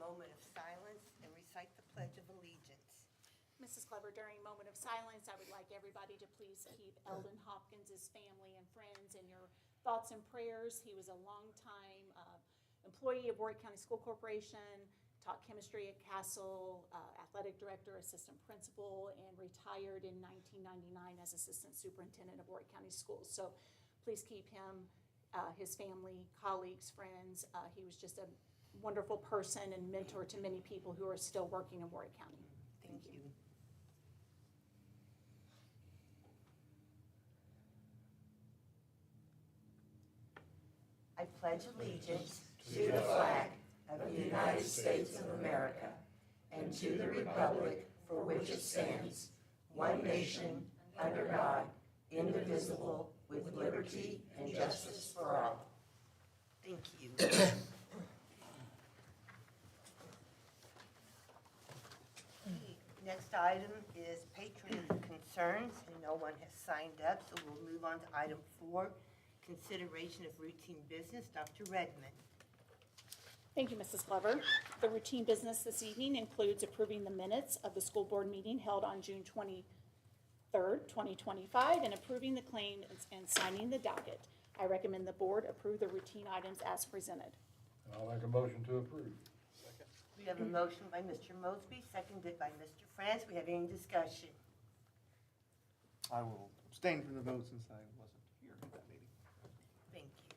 moment of silence and recite the Pledge of Allegiance. Mrs. Glover, during a moment of silence, I would like everybody to please keep Eldon Hopkins' family and friends in your thoughts and prayers. He was a longtime employee of Warwick County School Corporation, taught chemistry at Castle, athletic director, assistant principal, and retired in 1999 as assistant superintendent of Warwick County Schools. So please keep him, his family, colleagues, friends. He was just a wonderful person and mentor to many people who are still working in Warwick County. Thank you. I pledge allegiance to the flag of the United States of America and to the republic for which it stands, one nation, under God, indivisible, with liberty and justice for all. Thank you. Next item is patron concerns, and no one has signed up, so we'll move on to item 4, consideration of routine business. Dr. Redmond. Thank you, Mrs. Glover. The routine business this evening includes approving the minutes of the school board meeting held on June 23rd, 2025, and approving the claims and signing the docket. I recommend the board approve the routine items as presented. I'll make a motion to approve. Second. We have a motion by Mr. Mosby, seconded by Mr. France. We have any discussion? I will abstain from the vote since I wasn't here at that meeting. Thank you.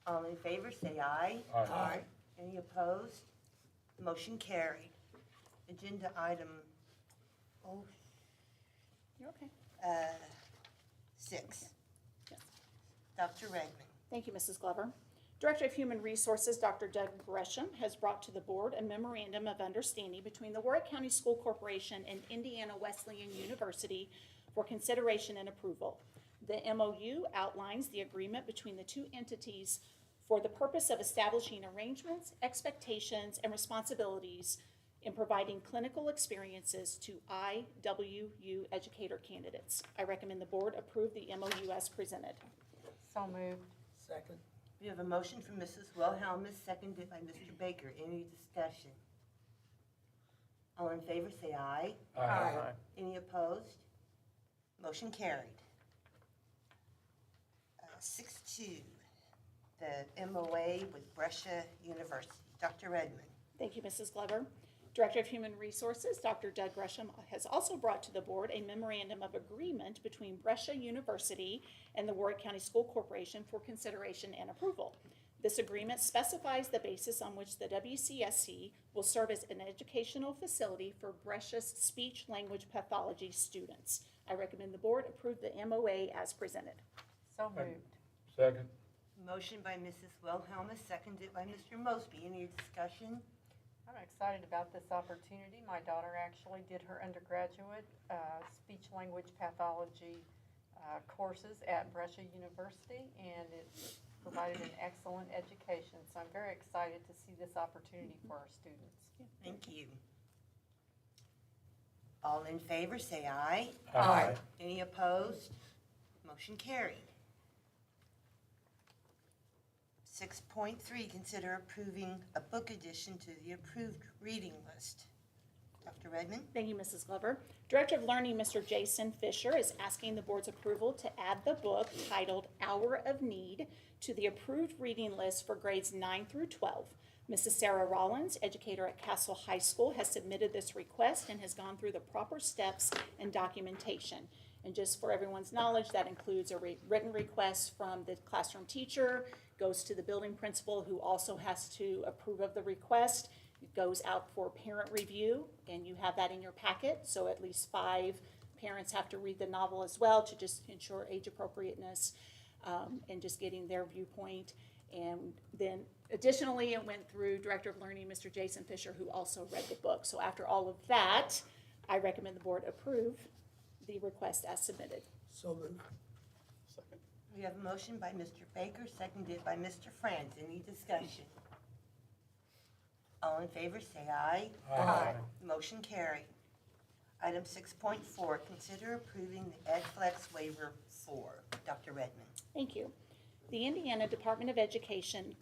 All in favor, say aye. Aye. Any opposed? Motion carried. Agenda item, You're okay. 6. Yes. Dr. Redmond. Thank you, Mrs. Glover. Director of Human Resources, Dr. Doug Gresham, has brought to the board a memorandum of understanding between the Warwick County School Corporation and Indiana Wesleyan University for consideration and approval. The MOU outlines the agreement between the two entities for the purpose of establishing arrangements, expectations, and responsibilities in providing clinical experiences to IWU educator candidates. I recommend the board approve the MOU as presented. So moved. Second. We have a motion from Mrs. Wilhelmus, seconded by Mr. Baker. Any discussion? All in favor, say aye. Aye. Any opposed? Motion carried. 6.2, the MOA with Brescia University. Dr. Redmond. Thank you, Mrs. Glover. Director of Human Resources, Dr. Doug Gresham, has also brought to the board a memorandum of agreement between Brescia University and the Warwick County School Corporation for consideration and approval. This agreement specifies the basis on which the WCSC will serve as an educational facility for Brescia's speech-language pathology students. I recommend the board approve the MOA as presented. So moved. Second. Motion by Mrs. Wilhelmus, seconded by Mr. Mosby. Any discussion? I'm excited about this opportunity. My daughter actually did her undergraduate speech-language pathology courses at Brescia University, and it provided an excellent education. So I'm very excited to see this opportunity for our students. Thank you. All in favor, say aye. Aye. Any opposed? Motion carried. 6.3, consider approving a book addition to the approved reading list. Dr. Redmond. Thank you, Mrs. Glover. Director of Learning, Mr. Jason Fisher, is asking the board's approval to add the book titled Hour of Need to the approved reading list for grades 9 through 12. Mrs. Sarah Rollins, educator at Castle High School, has submitted this request and has gone through the proper steps and documentation. And just for everyone's knowledge, that includes a written request from the classroom teacher, goes to the building principal, who also has to approve of the request. It goes out for parent review, and you have that in your packet. So at least 5 parents have to read the novel as well to just ensure age appropriateness and just getting their viewpoint. And then additionally, it went through Director of Learning, Mr. Jason Fisher, who also read the book. So after all of that, I recommend the board approve the request as submitted. So moved. Second. We have a motion by Mr. Baker, seconded by Mr. France. Any discussion? All in favor, say aye. Aye. Motion carried. Item 6.4, consider approving the EdFlex waiver 4. Dr. Redmond. Thank you. The Indiana Department of Education's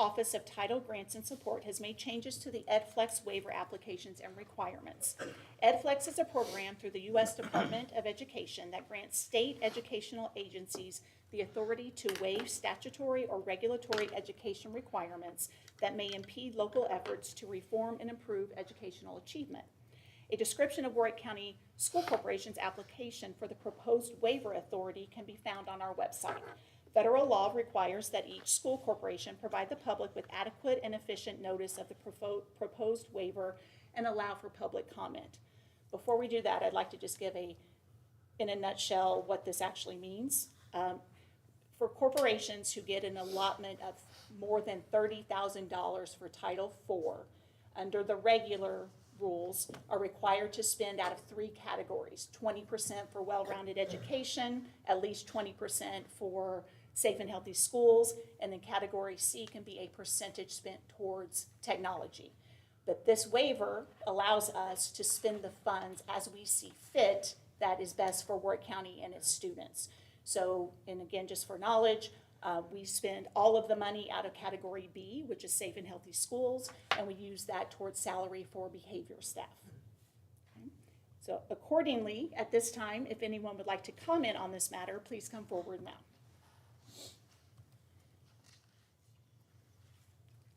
Office of Title Grants and Support has made changes to the EdFlex waiver applications and requirements. EdFlex is a program through the U.S. Department of Education that grants state educational agencies the authority to waive statutory or regulatory education requirements that may impede local efforts to reform and improve educational achievement. A description of Warwick County School Corporation's application for the proposed waiver authority can be found on our website. Federal law requires that each school corporation provide the public with adequate and efficient notice of the proposed waiver and allow for public comment. Before we do that, I'd like to just give in a nutshell what this actually means. For corporations who get an allotment of more than $30,000 for Title IV, under the regular rules, are required to spend out of three categories: 20% for well-rounded education, at least 20% for safe and healthy schools, and then category C can be a percentage spent towards technology. But this waiver allows us to spend the funds as we see fit that is best for Warwick County and its students. So, and again, just for knowledge, we spend all of the money out of category B, which is safe and healthy schools, and we use that towards salary for behavior staff. Okay. So accordingly, at this time, if anyone would like to comment on this matter, please come forward now.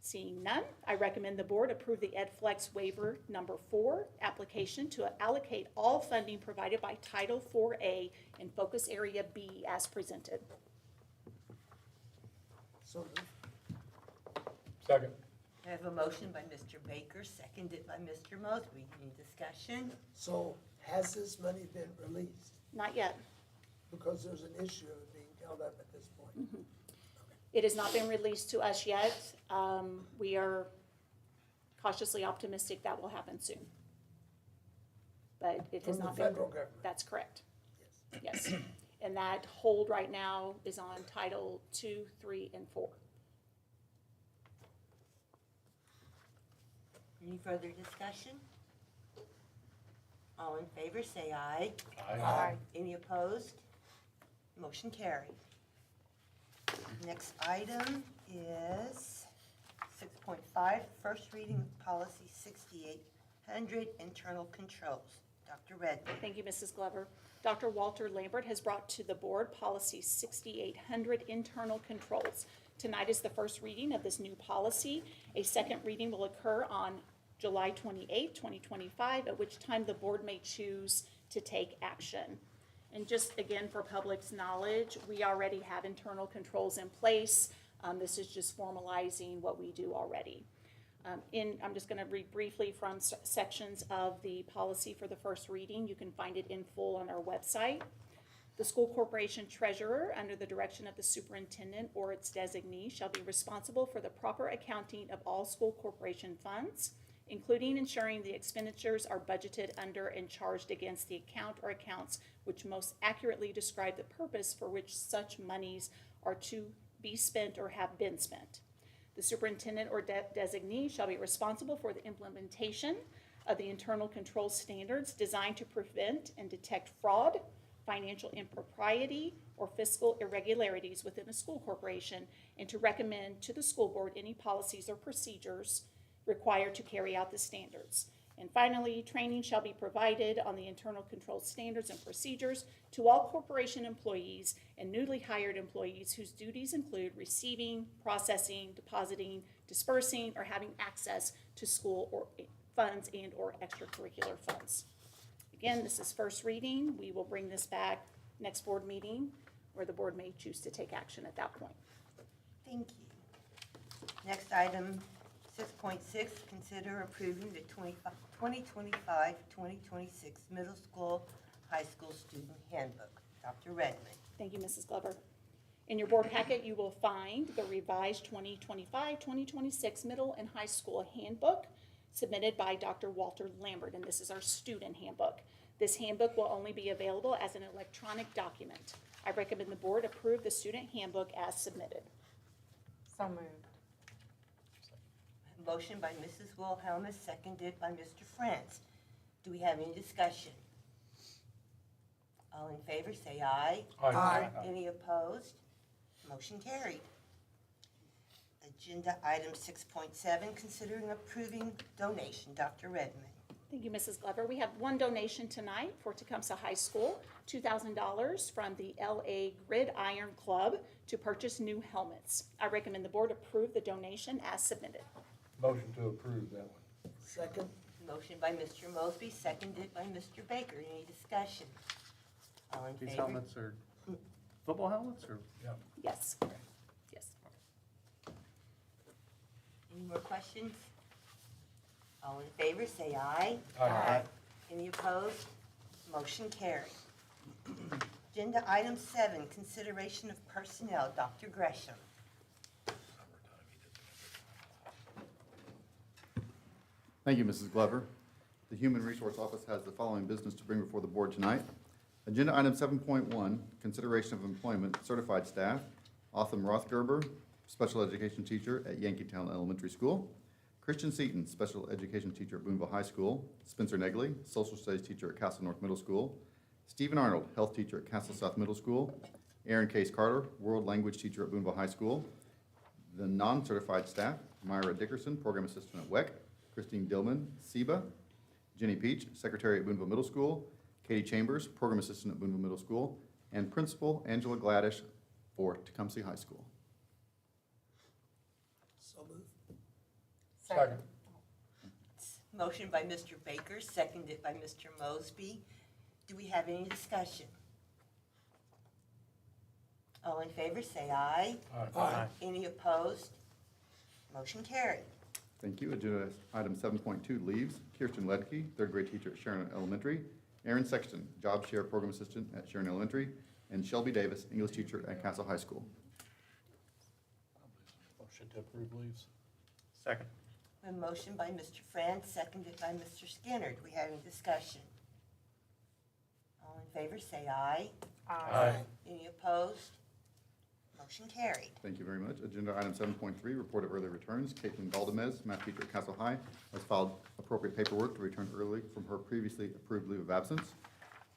Seeing none, I recommend the board approve the EdFlex waiver number 4 application to allocate all funding provided by Title 4A in Focus Area B as presented. So moved. Second. I have a motion by Mr. Baker, seconded by Mr. Mosby. Any discussion? So has this money been released? Not yet. Because there's an issue of it being held up at this point. Mm-hmm. It has not been released to us yet. We are cautiously optimistic that will happen soon. But it has From not the been. federal government? That's correct. Yes. Yes. And that hold right now is on Title 2, 3, and 4. Any further discussion? All in favor, say aye. Aye. Any opposed? Motion carried. Next item is 6.5, first reading of policy 6800, internal controls. Dr. Redmond. Thank you, Mrs. Glover. Dr. Walter Lambert has brought to the board policy 6800, internal controls. Tonight is the first reading of this new policy. A second reading will occur on July 28, 2025, at which time the board may choose to take action. And just again, for public's knowledge, we already have internal controls in place. This is just formalizing what we do already. I'm just going to read briefly from sections of the policy for the first reading. You can find it in full on our website. The school corporation treasurer, under the direction of the superintendent or its designee, shall be responsible for the proper accounting of all school corporation funds, including ensuring the expenditures are budgeted under and charged against the account or accounts which most accurately describe the purpose for which such monies are to be spent or have been spent. The superintendent or designee shall be responsible for the implementation of the internal control standards designed to prevent and detect fraud, financial impropriety, or fiscal irregularities within a school corporation, and to recommend to the school board any policies or procedures required to carry out the standards. And finally, training shall be provided on the internal control standards and procedures to all corporation employees and newly hired employees whose duties include receiving, processing, depositing, dispersing, or having access to school or funds and or extracurricular funds. Again, this is first reading. We will bring this back next board meeting where the board may choose to take action at that point. Thank you. Next item, 6.6, consider approving the 2025-2026 middle school, high school student handbook. Dr. Redmond. Thank you, Mrs. Glover. In your board packet, you will find the revised 2025-2026 middle and high school handbook submitted by Dr. Walter Lambert, and this is our student handbook. This handbook will only be available as an electronic document. I recommend the board approve the student handbook as submitted. So moved. Motion by Mrs. Wilhelmus, seconded by Mr. France. Do we have any discussion? All in favor, say aye. Aye. Any opposed? Motion carried. Agenda item 6.7, considering approving donation. Dr. Redmond. Thank you, Mrs. Glover. We have one donation tonight for Tecumseh High School, $2,000 from the LA Gridiron Club to purchase new helmets. I recommend the board approve the donation as submitted. Motion to approve that one. Second? Motion by Mr. Mosby, seconded by Mr. Baker. Any discussion? All in These favor? helmets are football helmets or? Yes. Yes. Any more questions? All in favor, say aye. Aye. Any opposed? Motion carried. Agenda item 7, consideration of personnel. Dr. Gresham. Thank you, Mrs. Glover. The Human Resource Office has the following business to bring before the board tonight. Agenda item 7.1, consideration of employment, certified staff, Otham Rothgerber, special education teacher at Yankeetown Elementary School, Christian Seaton, special education teacher at Boonville High School, Spencer Negley, social studies teacher at Castle North Middle School, Stephen Arnold, health teacher at Castle South Middle School, Aaron Case Carter, world language teacher at Boonville High School. The non-certified staff, Myra Dickerson, program assistant at WEC, Christine Dillman, SEBA, Jenny Peach, secretary at Boonville Middle School, Katie Chambers, program assistant at Boonville Middle School, and principal Angela Gladish for Tecumseh High School. So moved. Second. Motion by Mr. Baker, seconded by Mr. Mosby. Do we have any discussion? All in favor, say aye. Aye. Any opposed? Motion carried. Thank you. Agenda item 7.2, leaves. Kirsten Ledke, third grade teacher at Sharon Elementary, Aaron Sexton, job share program assistant at Sharon Elementary, and Shelby Davis, English teacher at Castle High School. Motion to approve leaves. Second. A motion by Mr. Franz, seconded by Mr. Skinner. Do we have any discussion? All in favor, say aye. Aye. Any opposed? Motion carried. Thank you very much. Agenda item 7.3, report of early returns. Caitlin Valdemez, math teacher at Castle High, has filed appropriate paperwork to return early from her previously approved leave of absence.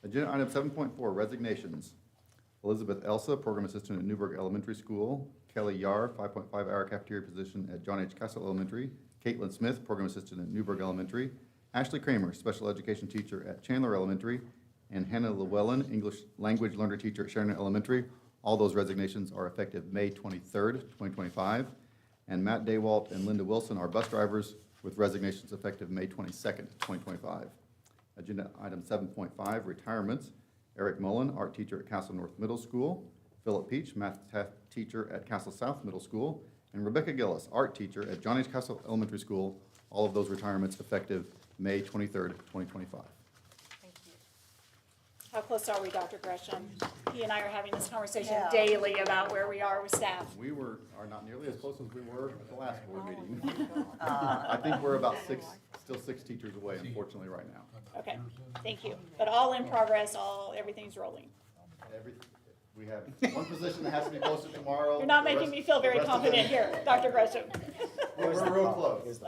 Agenda item 7.4, resignations. Elizabeth Elsa, program assistant at Newburgh Elementary School. Kelly Yar, 5.5-hour cafeteria position at John H. Castle Elementary. Caitlin Smith, program assistant at Newburgh Elementary. Ashley Kramer, special education teacher at Chandler Elementary. And Hannah Llewellyn, English language learner teacher at Sharon Elementary. All those resignations are effective May 23rd, 2025. And Matt Daywalt and Linda Wilson are bus drivers with resignations effective May 22nd, 2025. Agenda item 7.5, retirements. Eric Mullen, art teacher at Castle North Middle School. Philip Peach, math teacher at Castle South Middle School. And Rebecca Gillis, art teacher at John H. Castle Elementary School. All of those retirements effective May 23rd, 2025. Thank you. How close are we, Dr. Gresham? He and I are having this conversation Yeah. daily about where we are with staff. We are not nearly as close as we were at the last board meeting. I think we're about still six teachers away, unfortunately, right now. Okay, thank you. But all in progress, everything's rolling. We have one position that has to be posted tomorrow. You're not The making rest- me feel very the rest of confident it- here, Dr. Gresham. We're real close.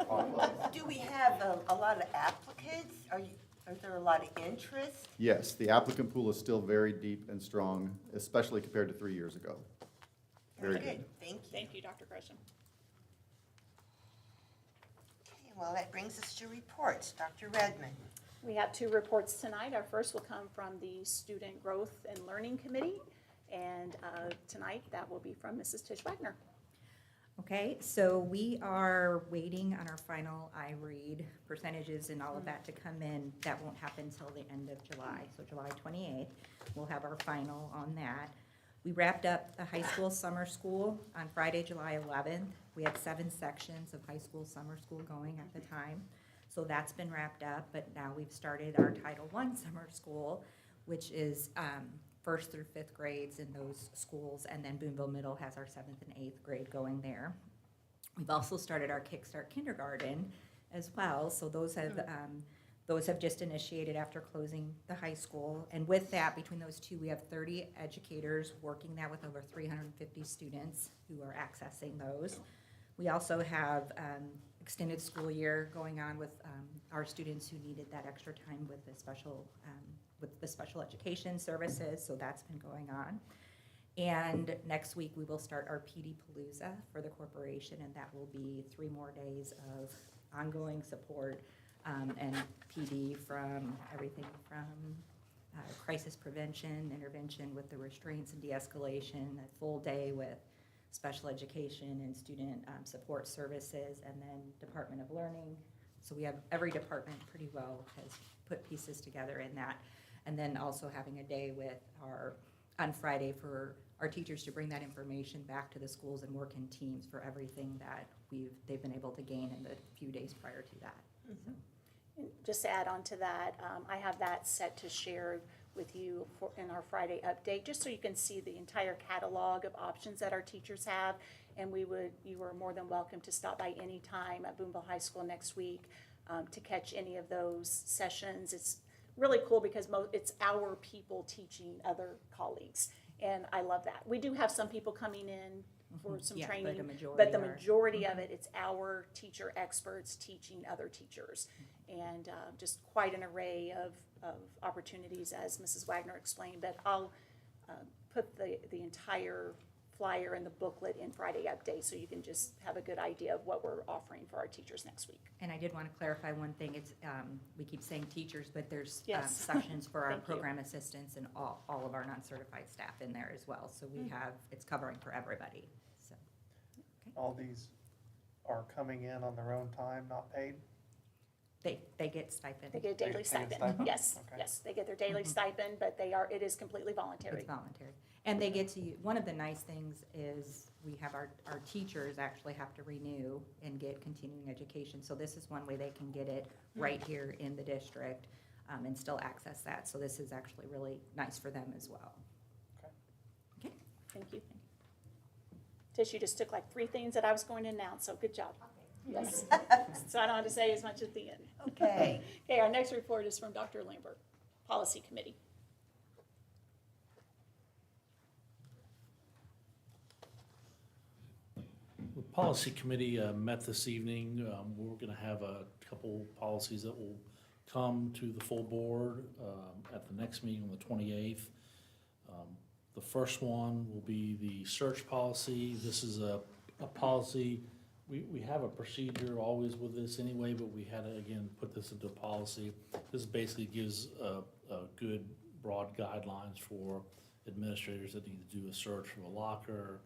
Do we have a lot of applicants? Are there a lot of interest? Yes, the applicant pool is still very deep and strong, especially compared to 3 years ago. Very good. Thank you. Thank you, Dr. Gresham. Okay, well, that brings us to reports. Dr. Redmond. We have two reports tonight. Our first will come from the Student Growth and Learning Committee, and tonight that will be from Mrs. Tish Wagner. Okay, so we are waiting on our final iRead percentages and all of that to come in. That won't happen until the end of July, so July 28th, we'll have our final on that. We wrapped up the high school summer school on Friday, July 11th. We had 7 sections of high school summer school going at the time. So that's been wrapped up, but now we've started our Title I summer school, which is 1st through 5th grades in those schools, and then Boonville Middle has our 7th and 8th grade going there. We've also started our Kickstart Kindergarten as well, so those have just initiated after closing the high school. And with that, between those two, we have 30 educators working that with over 350 students who are accessing those. We also have extended school year going on with our students who needed that extra time with the special education services, so that's been going on. And next week, we will start our PD Palooza for the corporation, and that will be 3 more days of ongoing support and PD from everything from crisis prevention, intervention with the restraints and de-escalation, a full day with special education and student support services, and then Department of Learning. So we have every department pretty well has put pieces together in that. And then also having a day with on Friday for our teachers to bring that information back to the schools and work in teams for everything that they've been able to gain in the few days prior to that. So. And just to add on to that, I have that set to share with you in our Friday update, just so you can see the entire catalog of options that our teachers have. And you are more than welcome to stop by any time at Boonville High School next week to catch any of those sessions. It's really cool because it's our people teaching other colleagues, and I love that. We do have some people coming in for some Yeah, training, but the are- majority of it, it's our teacher experts teaching other teachers. And just quite an array of opportunities, as Mrs. Wagner explained. But I'll put the entire flyer and the booklet in Friday update, so you can just have a good idea of what we're offering for our teachers next week. And I did want to clarify one thing. It's, we keep saying teachers, but there's Yes. sections for our Thank you. program assistants and all of our non-certified staff in there as well. So we have, it's covering for everybody, so. All these are coming in on their own time, not paid? They get stipend. They get a They daily get stipend. stipend? Yes, Okay. yes, they get their daily stipend, but it is completely voluntary. It's voluntary. And they get to, one of the nice things is we have our teachers actually have to renew and get continuing education. So this is one way they can get it right here in the district and still access that. So this is actually really nice for them as well. Okay. Thank you. Tish, you just took like 3 things that I was going to announce, so good job. Yes. So I don't have to say as much at the end. Okay. Okay, our next report is from Dr. Lambert, Policy Committee. The Policy Committee met this evening. We're going to have a couple policies that will come to the full board at the next meeting on the 28th. The first one will be the search policy. This is a policy, we have a procedure always with this anyway, but we had to, again, put this into policy. This basically gives a good broad guidelines for administrators that need to do a search for a locker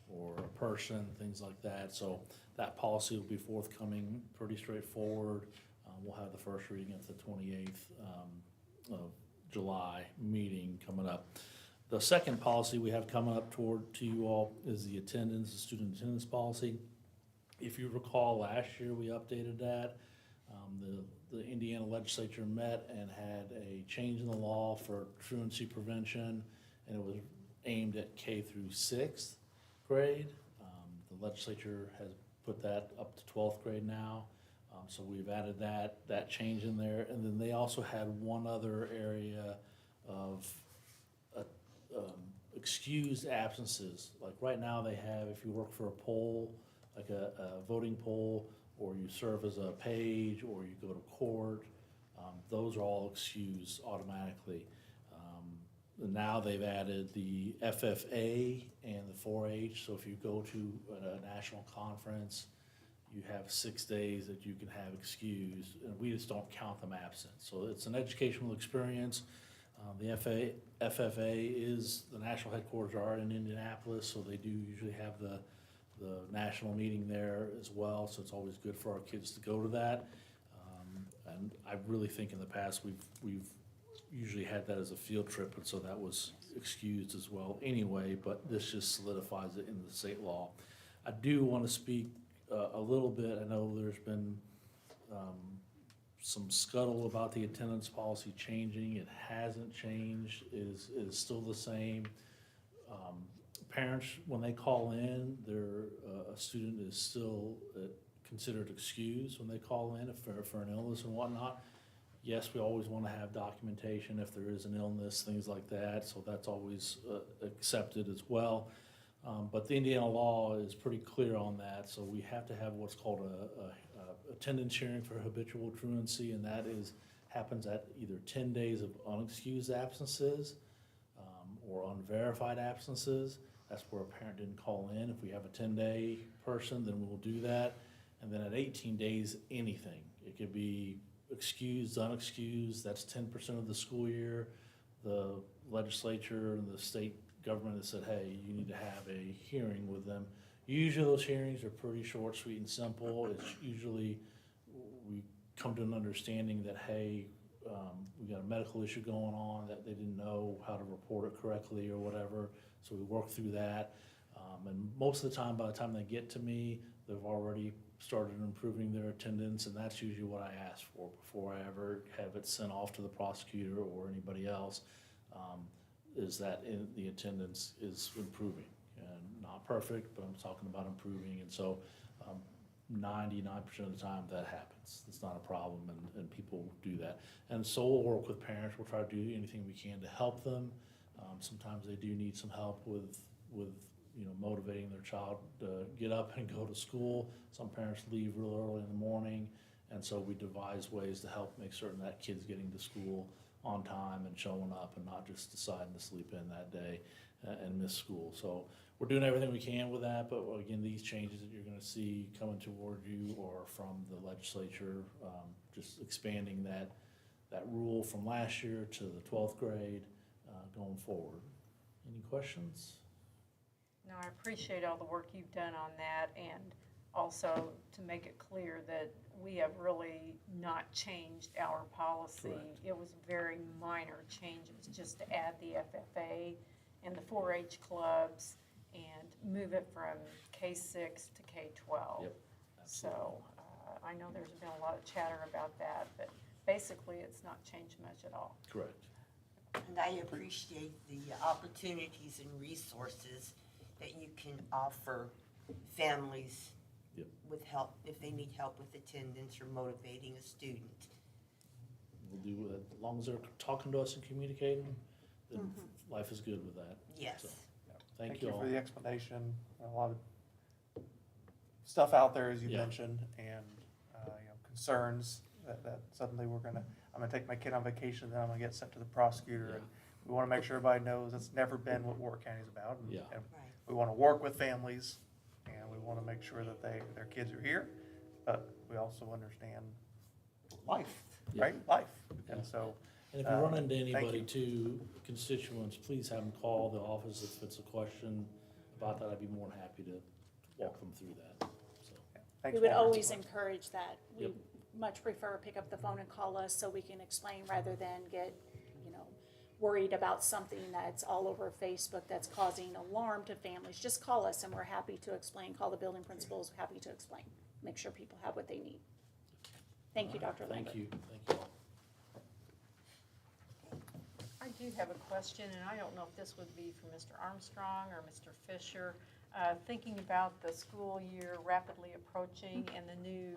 or a person, things like that. So that policy will be forthcoming, pretty straightforward. We'll have the first reading at the 28th of July meeting coming up. The second policy we have coming up to you all is the attendance, the student attendance policy. If you recall, last year we updated that. The Indiana legislature met and had a change in the law for truancy prevention, and it was aimed at K through 6th grade. The legislature has put that up to 12th grade now. So we've added that change in there. And then they also had one other area of excused absences. Like right now they have, if you work for a poll, like a voting poll, or you serve as a page, or you go to court, those are all excused automatically. And now they've added the FFA and the 4-H, so if you go to a national conference, you have 6 days that you can have excused, and we just don't count them absent. So it's an educational experience. The FFA is, the national headquarters are in Indianapolis, so they do usually have the national meeting there as well, so it's always good for our kids to go to that. And I really think in the past, we've usually had that as a field trip, and so that was excused as well anyway, but this just solidifies it in the state law. I do want to speak a little bit. I know there's been some scuttle about the attendance policy changing. It hasn't changed, it is still the same. Parents, when they call in, a student is still considered excused when they call in for an illness and whatnot. Yes, we always want to have documentation if there is an illness, things like that, so that's always accepted as well. But the Indiana law is pretty clear on that, so we have to have what's called a attendance hearing for habitual truancy, and that happens at either 10 days of unexcused absences or unverified absences. That's where a parent didn't call in. If we have a 10-day person, then we'll do that. And then at 18 days, anything. It could be excused, unexcused, that's 10% of the school year. The legislature and the state government has said, hey, you need to have a hearing with them. Usually those hearings are pretty short, sweet, and simple. It's usually, we come to an understanding that, hey, we got a medical issue going on, that they didn't know how to report it correctly or whatever, so we work through that. And most of the time, by the time they get to me, they've already started improving their attendance, and that's usually what I ask for before I ever have it sent off to the prosecutor or anybody else, is that the attendance is improving. And not perfect, but I'm talking about improving, and so 99% of the time that happens. It's not a problem, and people do that. And so we'll work with parents. We'll try to do anything we can to help them. Sometimes they do need some help with motivating their child to get up and go to school. Some parents leave real early in the morning, and so we devise ways to help make certain that kid's getting to school on time and showing up and not just deciding to sleep in that day and miss school. So we're doing everything we can with that, but again, these changes that you're gonna see coming toward you or from the legislature, just expanding that rule from last year to the 12th grade going forward. Any questions? No, I appreciate all the work you've done on that, and also to make it clear that we have really not changed our policy. Correct. It was a very minor change. It was just to add the FFA and the 4-H clubs and move it from K-6 to K-12. Yep, So I know there's been a lot of chatter about that, but basically it's not changed much at all. Correct. And I appreciate the opportunities and resources that you can offer families Yep. with help, if they need help with attendance or motivating a student. We'll do that, as long as they're talking to us and communicating, then life is good with that. Yes. So, Thank you all. for the explanation. A lot of stuff out there, as you Yeah. mentioned, and, concerns that suddenly I'm gonna take my kid on vacation, then I'm gonna get sent to the prosecutor. Yeah. And we wanna make sure everybody knows that's never been what Warwick County is about. And- Yeah. and Right. we wanna work with families, and we wanna make sure that their kids are here, but we also understand life, Yeah. right? Life. Yeah. And so, And if you run into thank anybody you. too, constituents, please have them call the office if it's a question about that. I'd be more than happy to walk them through that, so. thanks We would for always answering. encourage that. We Yep. much prefer pick up the phone and call us so we can explain rather than get, worried about something that's all over Facebook that's causing alarm to families. Just call us and we're happy to explain. Call the building principals, happy to explain. Make sure people have what they need. Thank you, Dr. Lambert. Thank you, thank you all. I do have a question, and I don't know if this would be for Mr. Armstrong or Mr. Fisher. Thinking about the school year rapidly approaching and the new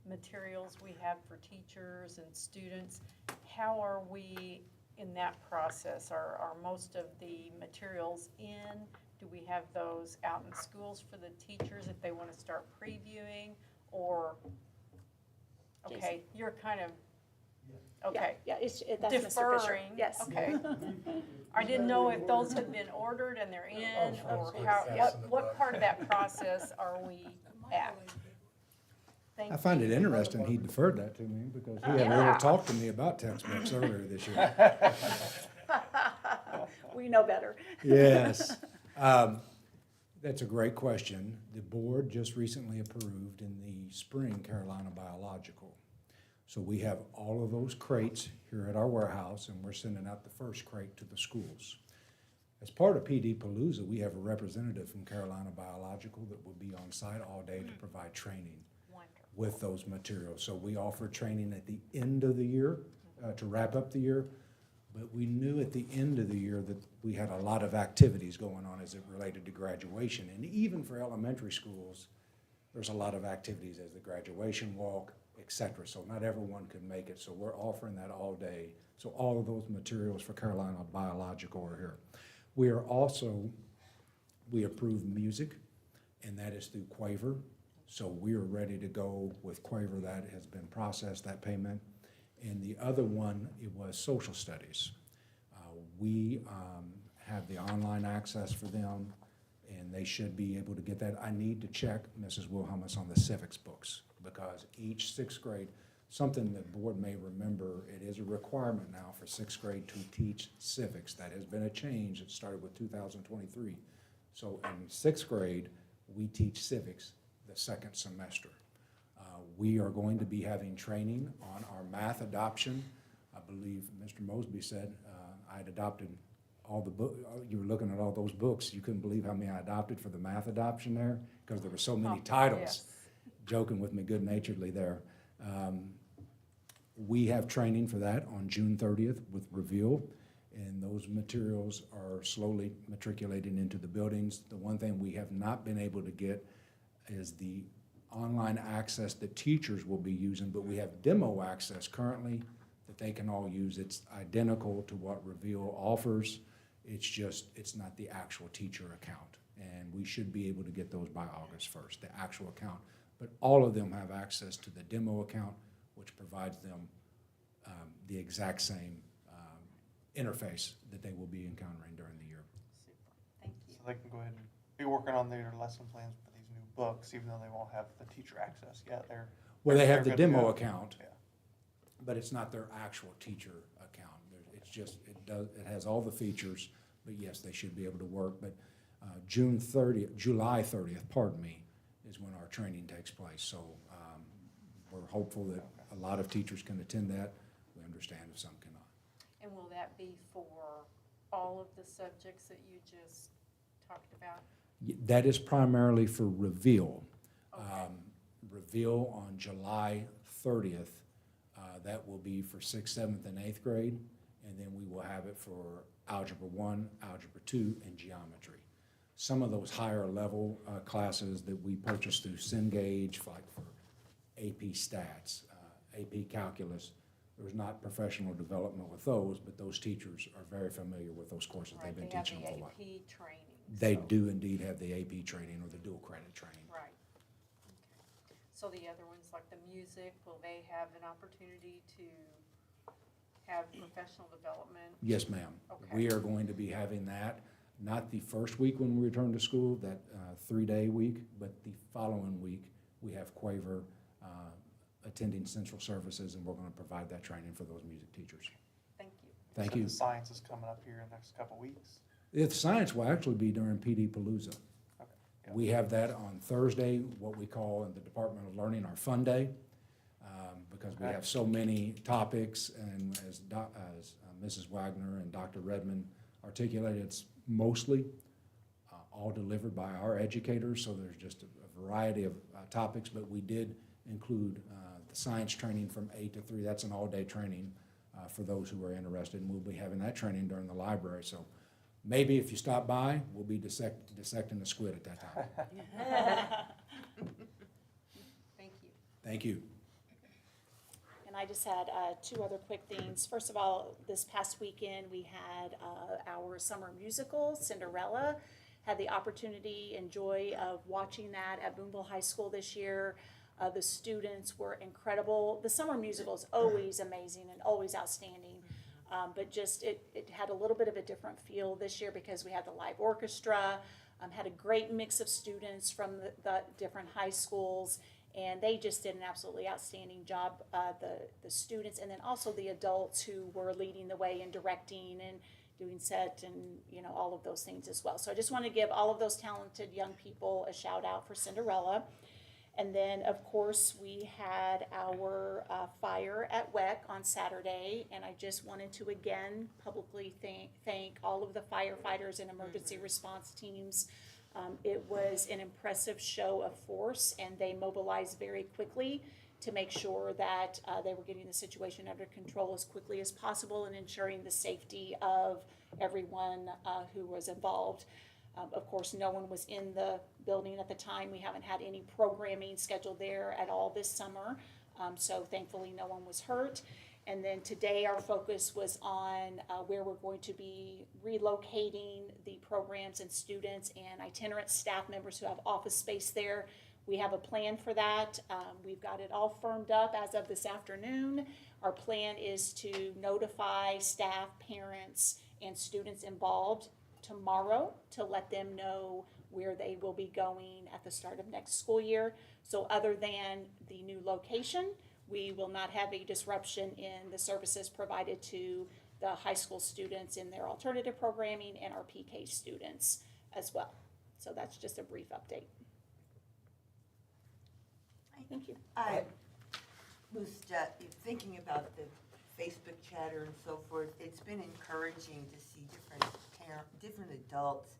materials we have for teachers and students, how are we in that process? Are most of the materials in? Do we have those out in schools for the teachers if they want to start previewing? Or, okay, you're kind of, okay. Yeah, that's Mr. Fisher. Deferring, Yes. okay. I didn't know if those had been ordered and they're in, or what part of that process are we at? Thank I find it you. interesting he deferred that to me because he hadn't Yeah. really talked to me about textbooks earlier this year. We know better. Yes. That's a great question. The board just recently approved in the spring Carolina Biological. So we have all of those crates here at our warehouse, and we're sending out the first crate to the schools. As part of PD Palooza, we have a representative from Carolina Biological that will be on site all day to provide training Wonderful. with those materials. So we offer training at the end of the year to wrap up the year. But we knew at the end of the year that we had a lot of activities going on as it related to graduation. And even for elementary schools, there's a lot of activities as the graduation walk, et cetera. So not everyone could make it. So we're offering that all day. So all of those materials for Carolina Biological are here. We are also, we approve music, and that is through Quaver. So we are ready to go with Quaver. That has been processed, that payment. And the other one, it was social studies. We have the online access for them, and they should be able to get that. I need to check, Mrs. Wilhelmus, on the civics books, because each sixth grade, something that board may remember, it is a requirement now for sixth grade to teach civics. That has been a change. It started with 2023. So in sixth grade, we teach civics the second semester. We are going to be having training on our math adoption. I believe Mr. Mosby said I had adopted all the book. You were looking at all those books. You couldn't believe how many I adopted for the math adoption there, because there were so many titles. Yes. Joking with me good-naturedly there. We have training for that on June 30th with Reveal, and those materials are slowly matriculating into the buildings. The one thing we have not been able to get is the online access that teachers will be using, but we have demo access currently that they can all use. It's identical to what Reveal offers. It's just, it's not the actual teacher account. And we should be able to get those by August 1st, the actual account. But all of them have access to the demo account, which provides them the exact same interface that they will be encountering during the year. Super, thank you. So they can go ahead and be working on their lesson plans for these new books, even though they won't have the teacher access yet. Well, they have the they're good to demo go. account, Yeah. but it's not their actual teacher account. It's just, it has all the features, but yes, they should be able to work. But July 30th, pardon me, is when our training takes place. So we're hopeful that a lot of teachers can attend that. We understand if some cannot. And will that be for all of the subjects that you just talked about? That is primarily for Reveal. Okay. Reveal on July 30th, that will be for 6th, 7th, and 8th grade, and then we will have it for Algebra 1, Algebra 2, and Geometry. Some of those higher level classes that we purchase through Cengage, like for AP Stats, AP Calculus, there's not professional development with those, but those teachers are very familiar with those courses. Right, They've been they have teaching the them for a while. AP training. They so- do indeed have the AP training or the dual credit training. Right. Okay. So the other ones, like the music, will they have an opportunity to have professional development? Yes, ma'am. Okay. We are going to be having that, not the first week when we return to school, that 3-day week, but the following week, we have Quaver attending central services, and we're going to provide that training for those music teachers. Thank you. Thank So you. The science is coming up here in the next couple of weeks. If science will actually be during PD Palooza. Okay. Yeah. We have that on Thursday, what we call in the Department of Learning our Fun Day, because we Okay. have so many topics, and as Mrs. Wagner and Dr. Redmond articulated, it's mostly all delivered by our educators, so there's just a variety of topics, but we did include the science training from 8 to 3. That's an all-day training for those who are interested, and we'll be having that training during the library. So maybe if you stop by, we'll be dissecting the squid at that time. Thank you. Thank you. And I just had 2 other quick things. First of all, this past weekend, we had our summer musical, Cinderella. Had the opportunity and joy of watching that at Boonville High School this year. The students were incredible. The summer musical is always amazing and always outstanding. But just, it had a little bit of a different feel this year because we had the live orchestra, had a great mix of students from the different high schools, and they just did an absolutely outstanding job, the students, and then also the adults who were leading the way and directing and doing set and, you know, all of those things as well. So I just want to give all of those talented young people a shout out for Cinderella. And then, of course, we had our fire at WEC on Saturday, and I just wanted to again publicly thank all of the firefighters and emergency response teams. It was an impressive show of force, and they mobilized very quickly to make sure that they were getting the situation under control as quickly as possible and ensuring the safety of everyone who was involved. Of course, no one was in the building at the time. We haven't had any programming scheduled there at all this summer. So thankfully, no one was hurt. And then today, our focus was on where we're going to be relocating the programs and students and itinerant staff members who have office space there. We have a plan for that. We've got it all firmed up as of this afternoon. Our plan is to notify staff, parents, and students involved tomorrow to let them know where they will be going at the start of next school year. So other than the new location, we will not have a disruption in the services provided to the high school students in their alternative programming and our PK students as well. So that's just a brief update. Thank you. I was thinking about the Facebook chatter and so forth. It's been encouraging to see different adults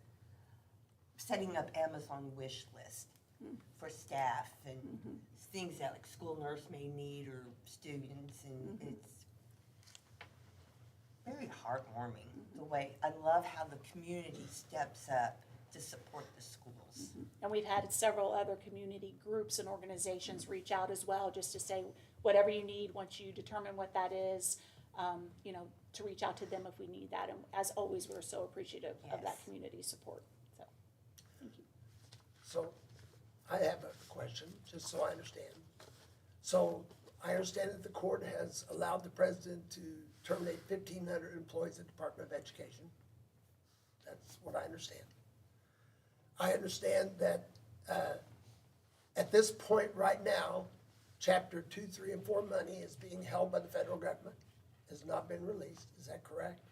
setting up Amazon wish list for staff and things that like school nurse may need or students, and it's very heartwarming the way, I love how the community steps up to support the schools. And we've had several other community groups and organizations reach out as well, just to say, whatever you need, once you determine what that is, you know, to reach out to them if we need that. And as always, we're so appreciative of that Yes. community support. So, thank you. So I have a question, just so I understand. So I understand that the court has allowed the president to terminate 1,500 employees at the Department of Education. That's what I understand. I understand that at this point right now, Chapter 2, 3, and 4 money is being held by the federal government, has not been released. Is that correct?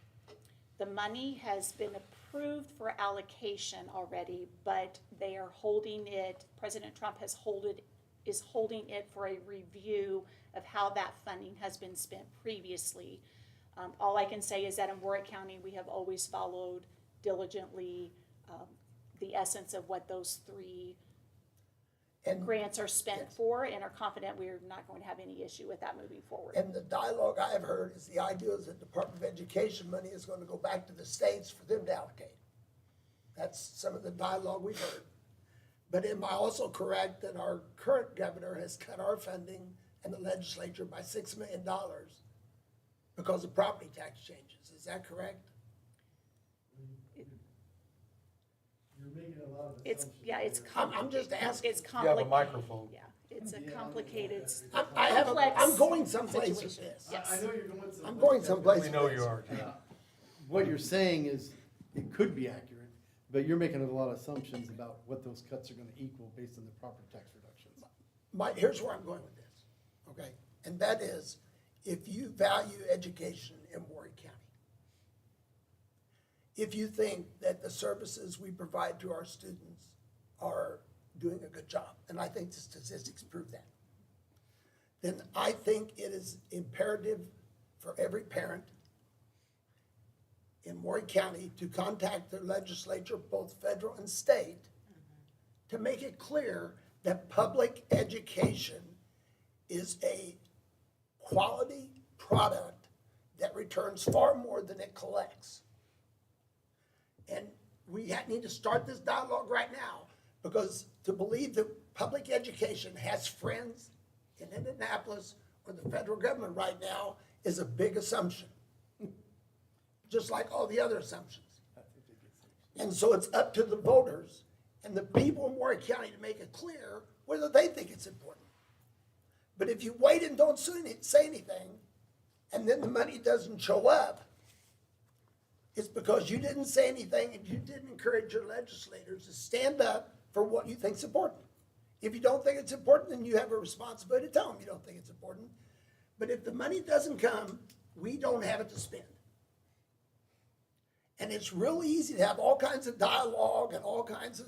The money has been approved for allocation already, but they are holding it, President Trump is holding it for a review of how that funding has been spent previously. All I can say is that in Warwick County, we have always followed diligently the essence of what those three And grants are spent Yes. for, and are confident we're not going to have any issue with that moving forward. And the dialogue I have heard is the idea is that Department of Education money is going to go back to the states for them to allocate. That's some of the dialogue we've heard. But am I also correct that our current governor has cut our funding and the legislature by $6 million because of property tax changes? Is that correct? You're making a lot of It's, assumptions. yeah, it's I'm just asking. It's You have a complicated. microphone. Yeah, it's a complicated, I'm going someplace with situation. this. Yes. I know you're going someplace. I'm going someplace We with know this. you are, Tim. What you're saying is, it could be accurate, but you're making a lot of assumptions about what those cuts are gonna equal based on the property tax reductions. Here's where I'm going with this, okay? And that is, if you value education in Warwick County, if you think that the services we provide to our students are doing a good job, and I think the statistics prove that, then I think it is imperative for every parent in Warwick County to contact their legislature, both federal and state, to make it clear that public education is a quality product that returns far more than it collects. And we need to start this dialogue right now, because to believe that public education has friends in Indianapolis or the federal government right now is a big assumption, just like all the other assumptions. And so it's up to the voters and the people in Warwick County to make it clear whether they think it's important. But if you wait and don't say anything, and then the money doesn't show up, it's because you didn't say anything and you didn't encourage your legislators to stand up for what you think is important. If you don't think it's important, then you have a responsibility to tell them you don't think it's important. But if the money doesn't come, we don't have it to spend. And it's really easy to have all kinds of dialogue and all kinds of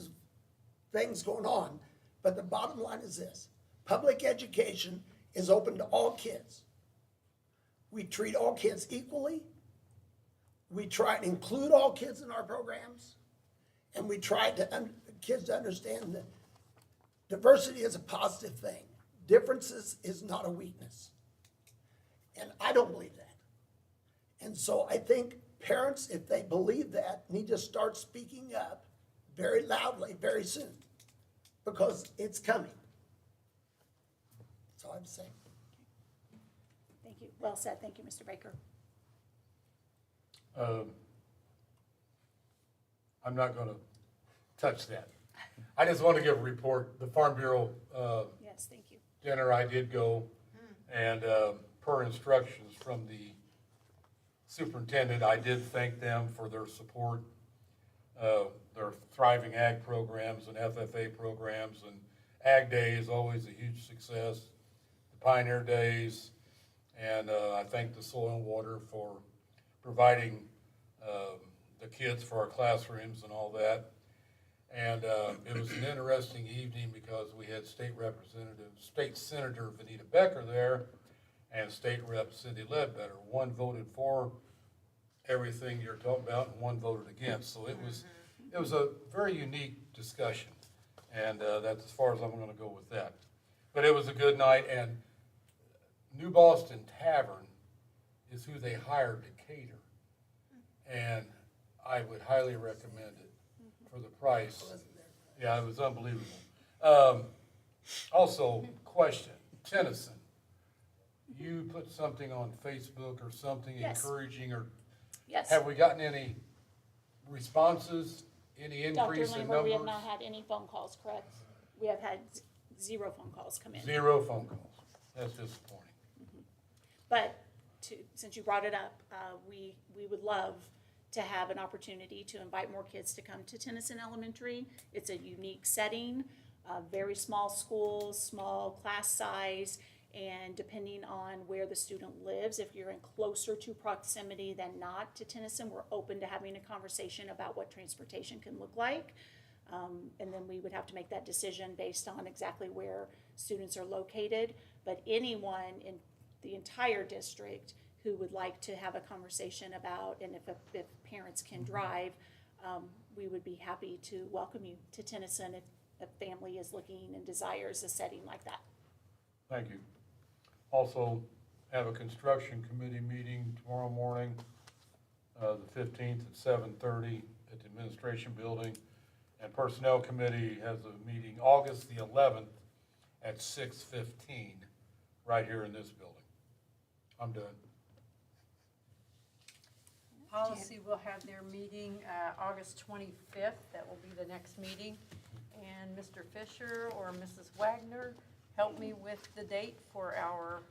things going on. But the bottom line is this: public education is open to all kids. We treat all kids equally. We try to include all kids in our programs. And we try to kids to understand that diversity is a positive thing. Differences is not a weakness. And I don't believe that. And so I think parents, if they believe that, need to start speaking up very loudly, very soon, because it's coming. That's all I'm saying. Thank you. Well said. Thank you, Mr. Baker. I'm not gonna touch that. I just want to give a report. The Farm Bureau, Yes, thank you. dinner, I did go, and, per instructions from the superintendent, I did thank them for their support. their thriving ag programs and FFA programs, and Ag Day is always a huge success. The Pioneer Days, and I thank the Soil and Water for providing the kids for our classrooms and all that. And it was an interesting evening because we had State Senator Vanita Becker there and State Rep Cindy Ledbetter. One voted for everything you're talking about and one voted against. So it was a very unique discussion. And that's as far as I'm gonna go with that. But it was a good night, and New Boston Tavern is who they hired to cater. And I would highly recommend it for the price. Yeah, it was unbelievable. Also, question, Tennyson, you put something on Facebook or something Yes. encouraging, or Yes. have we gotten any responses, any Dr. increase in Lambert, we have numbers? not had any phone calls, correct? We have had 0 phone calls come in. 0 phone calls. That's disappointing. But since you brought it up, we would love to have an opportunity to invite more kids to come to Tennyson Elementary. It's a unique setting, very small schools, small class size, and depending on where the student lives, if you're in closer to proximity than not to Tennyson, we're open to having a conversation about what transportation can look like. And then we would have to make that decision based on exactly where students are located. But anyone in the entire district who would like to have a conversation about, and if parents can drive, we would be happy to welcome you to Tennyson if a family is looking and desires a setting like that. Thank you. Also, have a construction committee meeting tomorrow morning, the 15th at 7:30 at the administration building. And personnel committee has a meeting August the 11th at 6:15, right here in this building. I'm done. Policy will have their meeting August 25th. That will be the next meeting. And Mr. Fisher or Mrs. Wagner, help me with the date for our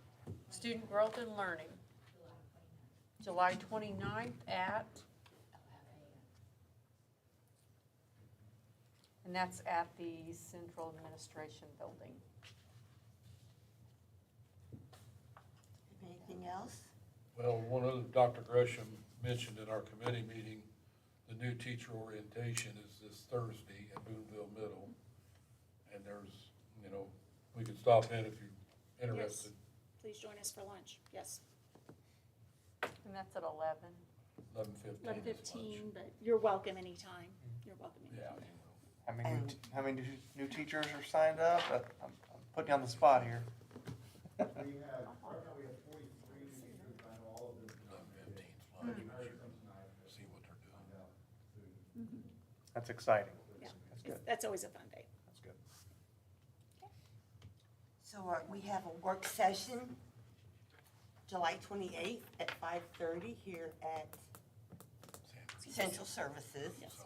student growth and learning. July 29th at, and that's at the Central Administration Building. Anything else? Well, one other, Dr. Gresham mentioned in our committee meeting, the new teacher orientation is this Thursday at Boonville Middle. And there's, we could stop in if you're interested. Please join us for lunch, yes. And that's at 11. 11:15. 11:15, but you're welcome anytime. You're welcome Yeah. anytime. How many new teachers are signed up? I'm putting you on the spot here. We have, right now we have 43 teachers, and all of them. 11:15 lunch, see what they're doing. That's exciting. Yeah. That's good. That's always a fun day. That's good. So we have a work session, July 28th at 5:30 here at Central Services. Yes.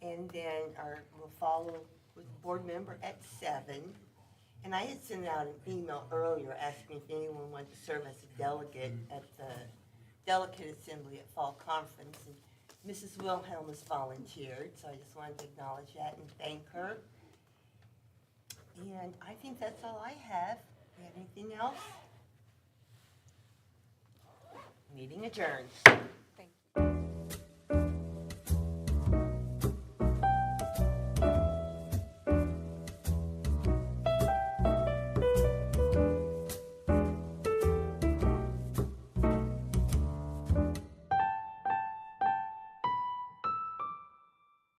And then we'll follow with board member at 7. And I had sent out an email earlier asking if anyone wanted to serve as a delegate at the Delegate Assembly at Fall Conference. And Mrs. Wilhelm has volunteered, so I just wanted to acknowledge that and thank her. And I think that's all I have. You have anything else? Meeting adjourned.